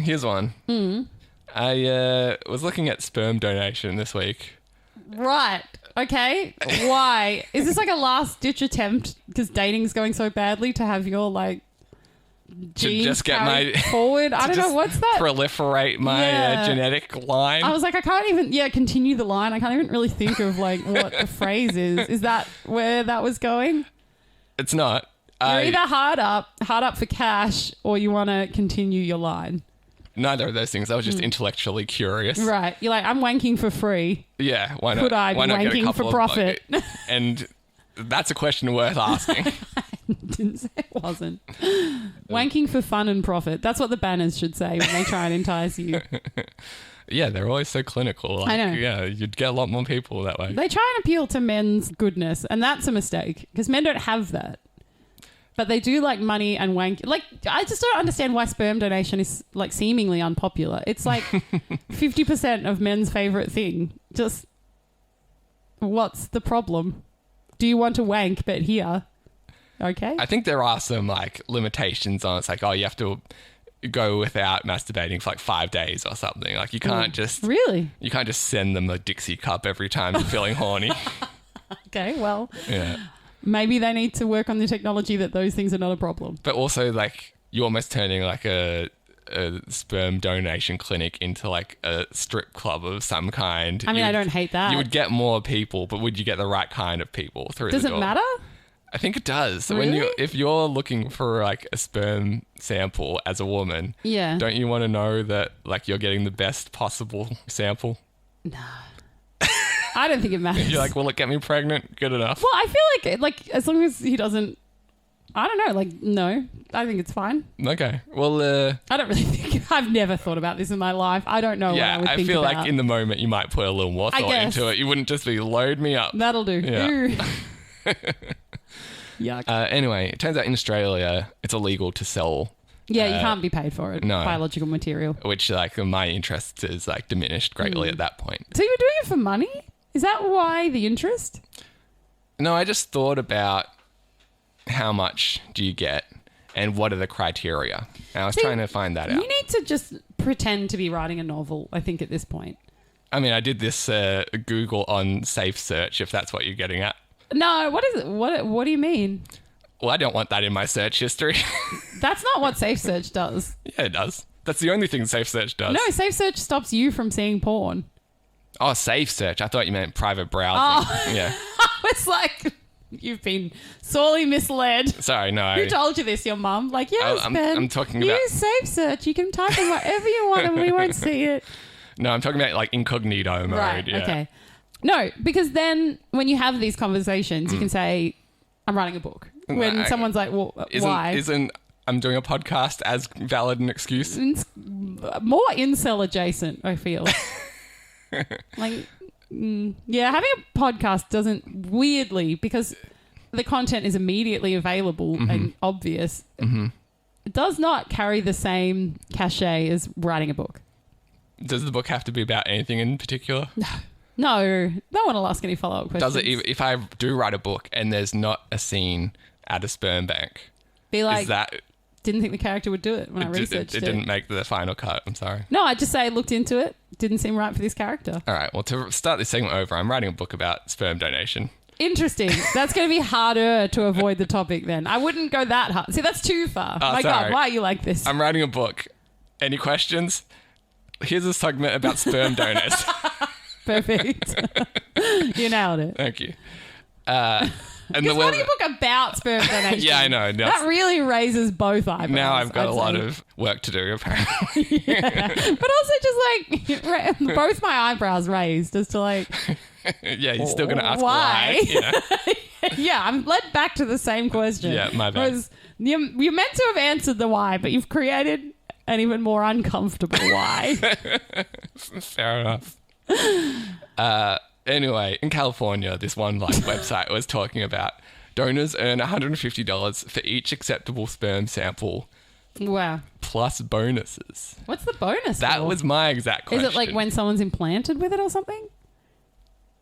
Here's one. I was looking at sperm donation this week. Right. Okay. Why? Is this like a last-ditch attempt because dating's going so badly to have your, like, genes just get my forward? I don't know. What's that? Proliferate my genetic line. I was like, I can't even, continue the line. I can't even really think of, like, what the phrase is. Is that where that was going? It's not. You're either hard up for cash, or you want to continue your line. Neither of those things. I was just intellectually curious. Right. You're like, I'm wanking for free. Yeah, why not? Could I be wanking for profit? And that's a question worth asking. I didn't say it wasn't. Wanking for fun and profit. That's what the banners should say when they try and entice you. Yeah, they're always so clinical. Like, I know. Yeah, you'd get a lot more people that way. They try and appeal to men's goodness, and that's a mistake because men don't have that. But they do like money and wank. Like, I just don't understand why sperm donation is like seemingly unpopular. It's like 50% of men's favorite thing. Just, what's the problem? Do you want to wank, but here? Okay. I think there are some like limitations on it. It's like, oh, you have to go without masturbating for like 5 days or something. Like you can't just... Really? You can't just send them a Dixie cup every time you're feeling horny. Okay, well... Yeah. Maybe they need to work on the technology that those things are not a problem. But also, like, you're almost turning like a sperm donation clinic into like a strip club of some kind. I mean, I don't hate that. You would get more people, but would you get the right kind of people through Does the door? it matter? I think it does. Really? If you're looking for like a sperm sample as a woman, don't you want to know that like you're getting the best possible sample? No. I don't think it matters. You're like, will it get me pregnant? Good enough. Well, I feel like as long as he doesn't, I don't know, like, no, I think it's fine. Okay. Well, I don't really think, I've never thought about this in my life. I don't know what I would think about. Yeah, I feel like in the moment you might put a little more thought into it. You wouldn't just be load me up. That'll do. Yeah. Yuck. Anyway, it turns out in Australia, it's illegal to sell. Yeah, you can't be paid for it. No. Biological material. Which, like, my interest is, like, diminished greatly at that point. So you were doing it for money? Is that why the interest? No, I just thought about how much do you get and what are the criteria. And I was trying to find that out. You need to just pretend to be writing a novel, I think, at this point. I mean, I did this Google on safe search, if that's what you're getting at. No, what is it? What do you mean? Well, I don't want that in my search history. That's not what Safe Search does. Yeah, it does. That's the only thing Safe Search does. No, Safe Search stops you from seeing porn. Oh, Safe Search. I thought you meant private browsing. Oh. Yeah. I was like, you've been sorely misled. Sorry, no. Who told you this? Your mum? Like, yes, Ben. I'm talking about... Use Safe Search. You can type in whatever you want and we won't see it. No, I'm talking about like incognito mode. Right, yeah. okay. No, because then when you have these conversations, you can say, I'm writing a book. When someone's like, well, why? Isn't I'm doing a podcast as valid an excuse? It's more incel adjacent, I feel. Like, yeah, having a podcast doesn't, weirdly, because the content is immediately available and obvious, it does not carry the same cachet as writing a book. Does the book have to be about anything in particular? No, don't want to ask any follow-up questions. Does it, if I do write a book and there's not a scene at a sperm bank, be like, is that... Didn't think the character would do it when I researched it. It didn't make the final cut, I'm sorry. No, I just say I looked into it. Didn't seem right for this character. All right, well, to start this segment over, I'm writing a book about sperm donation. Interesting. That's going to be harder to avoid the topic then. I wouldn't go that hard. See, that's too far. Oh, My sorry. God, why are you like this? I'm writing a book. Any questions? Here's a segment about sperm donors. Perfect. You nailed it. Thank you. Because writing a book about sperm donation. Yeah, I know. That really raises both eyebrows. Now I've got a lot of work to do, apparently. Yeah. But also just like both my eyebrows raised as to like... Yeah, you're still going to ask why. Yeah. Yeah, I'm led back to the same question. Yeah, my bad. Whereas you're meant to have answered the why, but you've created an even more uncomfortable why. Fair enough. Anyway, in California, this one like website was talking about donors earn $150 for each acceptable sperm sample. Wow. Plus bonuses. What's the bonus That for? was my exact question. Is it like when someone's implanted with it or something?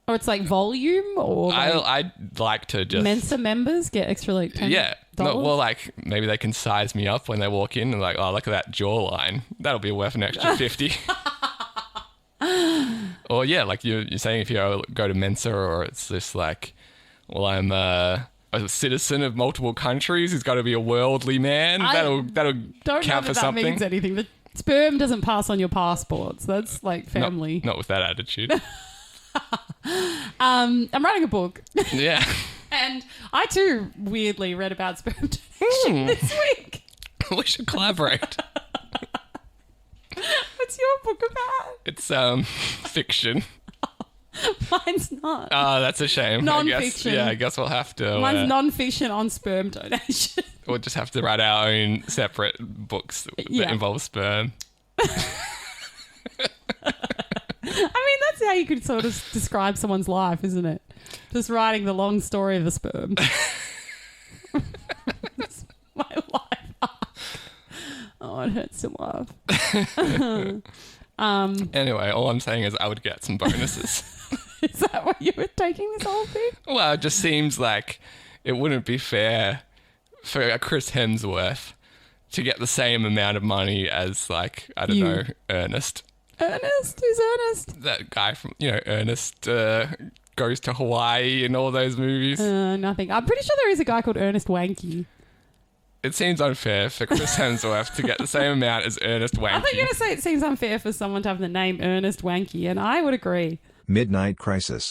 Or it's like volume, or like I'd like to just Mensa members get extra like $10. Yeah. No, well, like maybe they can size me up when they walk in and like, oh, look at that jawline. That'll be worth an extra 50. Or yeah, like you're saying, if you go to Mensa, or it's just like, well, I'm a citizen of multiple countries. He's got to be a worldly man. That'll count for something. That means anything. The sperm doesn't pass on your passports. That's like family. Not with that attitude. I'm writing a book. Yeah. And I too weirdly read about sperm donation this week. We should collaborate. What's your book about? It's fiction. Mine's not. Oh, that's a shame. Non-fiction. I guess we'll have to. Mine's non-fiction on sperm donation. We'll just have to write our own separate books that involve sperm. I mean, that's how you could sort of describe someone's life, isn't it? Just writing the long story of the sperm. It's my life arc. Oh, it hurts to laugh. Anyway, all I'm saying is I would get some bonuses. Is that what you were taking this whole thing? Well, it just seems like it wouldn't be fair for a Chris Hemsworth to get the same amount of money as, like, I don't know, Ernest. Ernest? Who's Ernest? That guy from, Ernest Goes to Hawaii and all those movies. Nothing. I'm pretty sure there is a guy called Ernest Wanky. It seems unfair for Chris Hemsworth to get the same amount as Ernest Wanky. I thought you were going to say it seems unfair for someone to have the name Ernest Wanky, and I would agree. Midnight Crisis.